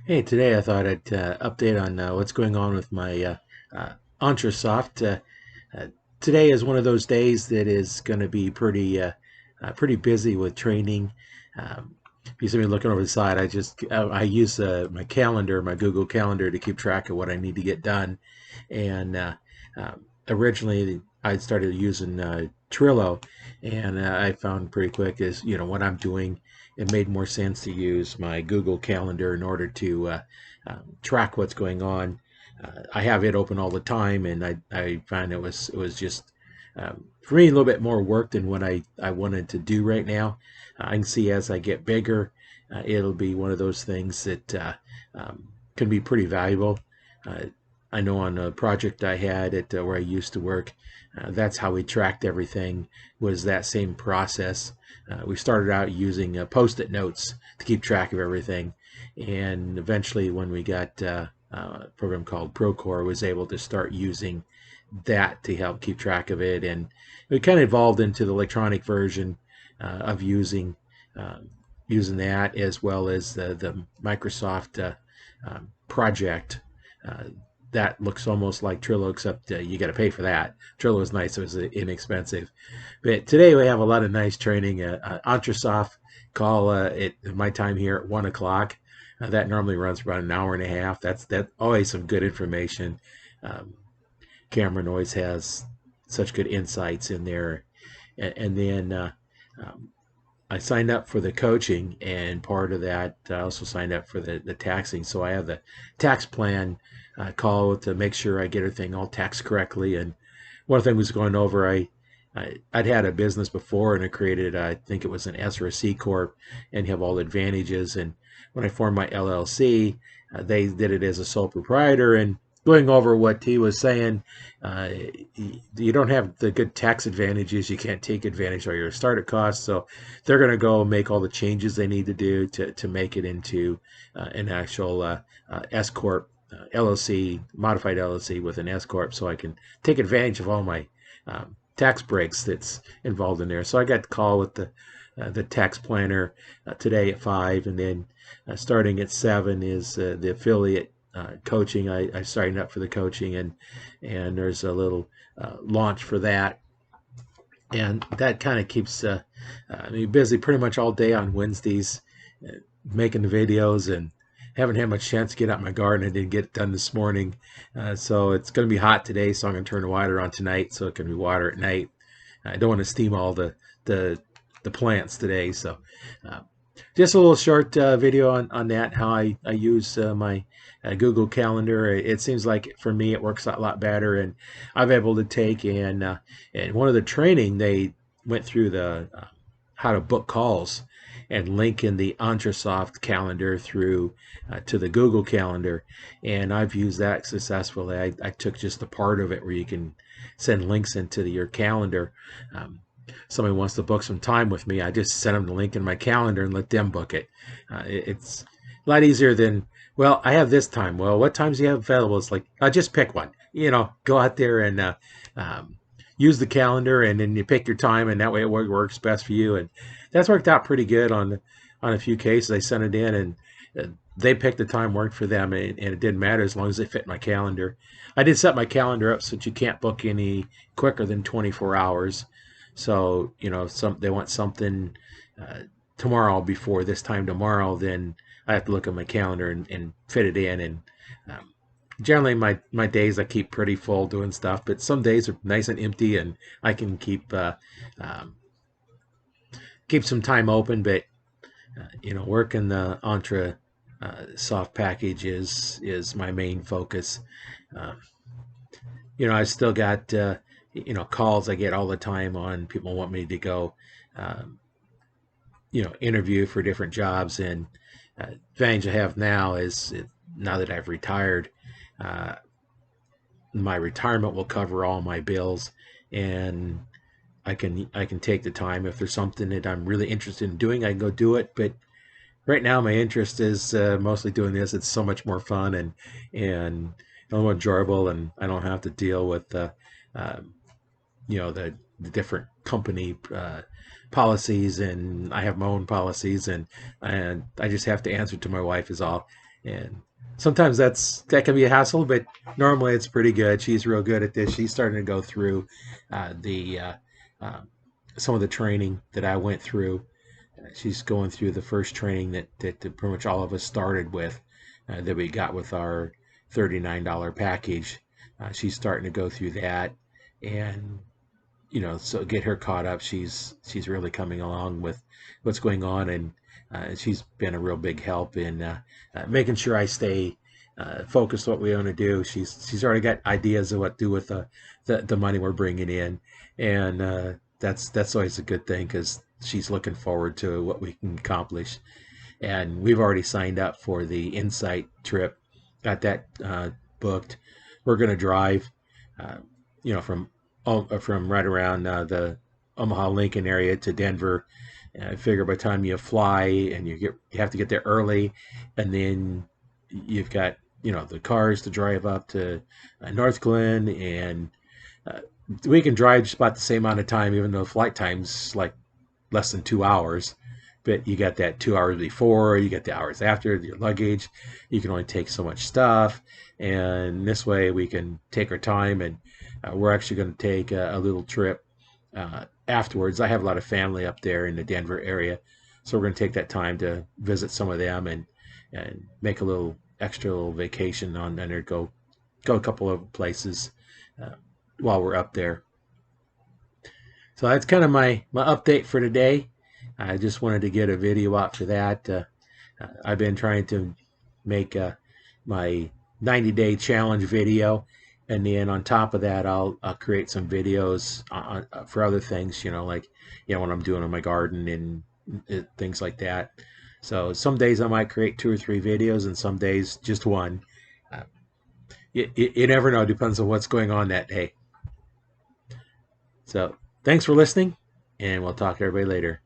Hey, today I thought I'd update on what's going on with my Entrasoft. Uh, Today is one of those days that is going to be pretty busy with training. You see me looking over the side. I use my calendar, my Google Calendar, to keep track of what I need to get done. And originally, I started using Trello, and I found pretty quick is what I'm doing, it made more sense to use my Google Calendar in order to track what's going on. I have it open all the time, and I find it was just for me a little bit more work than what I wanted to do right now. I can see as I get bigger, it'll be one of those things that can be pretty valuable. Uh, I know on a project I had at where I used to work, that's how we tracked everything, was that same process. We started out using post-it notes to keep track of everything, and eventually when we got a program called Procore, was able to start using that to help keep track of it, and it kind of evolved into the electronic version of um, using that, as well as the Microsoft project. Uh, that looks almost like Trello, except you got to pay for that. Trello is nice; it was inexpensive. But today we have a lot of nice training. Entrasoft call at my time here at 1 o'clock. That normally runs for about an hour and a half. That always some good information. Um, Cameron always has such good insights in there. And then um, I signed up for the coaching, and part of that, I also signed up for the taxing. So I have the tax plan call to make sure I get everything all taxed correctly. And one thing was going over, I'd had a business before, and I created, I think it was an S or a C corp, and you have all the advantages. And when I formed my LLC, they did it as a sole proprietor. And going over what he was saying, uh, you don't have the good tax advantages. You can't take advantage of your startup costs. So they're going to go make all the changes they need to do to make it into an actual S corp. LLC, modified LLC with an S corp, so I can take advantage of all my tax breaks that's involved in there. So I got the call with the tax planner today at 5, and then starting at 7 is the affiliate coaching. I signed up for the coaching, and there's a little launch for that, and that kind of keeps me busy pretty much all day on Wednesdays, making the videos, and haven't had much chance to get out my garden. I didn't get it done this morning, so it's going to be hot today. So I'm going to turn the water on tonight, so it can be water at night. I don't want to steam all the the plants today, so uh, just a little short video on that, how I use my Google Calendar. It seems like for me it works a lot better, and I'm able to take and one of the training they went through the how to book calls and link in the Entrasoft calendar through to the Google Calendar, and I've used that successfully. I took just a part of it where you can send links into your calendar. Somebody wants to book some time with me, I just send them the link in my calendar and let them book it. It's a lot easier than, well, I have this time. Well, what times do you have available? It's like, just pick one. Go out there and um, use the calendar, and then you pick your time, and that way it works best for you. And that's worked out pretty good on a few cases. I sent it in, and they picked the time worked for them, and it didn't matter as long as it fit my calendar. I did set my calendar up so that you can't book any quicker than 24 hours. So, some they want something uh, tomorrow before this time tomorrow, then I have to look at my calendar and fit it in. And um, generally, my days I keep pretty full doing stuff, but some days are nice and empty, and I can um, keep some time open. But working the Entra soft package is my main focus. Um, I still got calls I get all the time on people want me to go um, interview for different jobs. And advantage I have now is now that I've retired, uh, my retirement will cover all my bills, and I can take the time. If there's something that I'm really interested in doing, I can go do it. But right now my interest is mostly doing this. It's so much more fun, and a little more enjoyable, and I don't have to deal with uh, the different company policies, and I have my own policies, and I just have to answer to my wife is all. And sometimes that can be a hassle, but normally it's pretty good. She's real good at this. She's starting to go through the uh, some of the training that I went through. She's going through the first training that pretty much all of us started with, that we got with our $39 package. She's starting to go through that, and so get her caught up. She's really coming along with what's going on, and she's been a real big help in making sure I stay focused on what we want to do. She's already got ideas of what to do with the money we're bringing in, and that's always a good thing because she's looking forward to what we can accomplish. And we've already signed up for the Insight trip, got that booked. We're going to drive, uh, from right around the Omaha Lincoln area to Denver. I figure by the time you fly and you have to get there early, and then you've got the cars to drive up to North Glen, and uh, we can drive just about the same amount of time, even though flight time's like less than 2 hours. But you got that 2 hours before, you got the hours after your luggage. You can only take so much stuff, and this way we can take our time. And we're actually going to take a little trip afterwards. I have a lot of family up there in the Denver area, so we're going to take that time to visit some of them and make a little extra little vacation on there. Go a couple of places uh, while we're up there. So that's kind of my update for today. I just wanted to get a video out for that. I've been trying to make my 90-day challenge video, and then on top of that, I'll create some videos for other things, like what I'm doing in my garden and things like that. So some days I might create 2 or 3 videos, and some days just one. Uh, you never know. Depends on what's going on that day. So thanks for listening, and we'll talk to everybody later.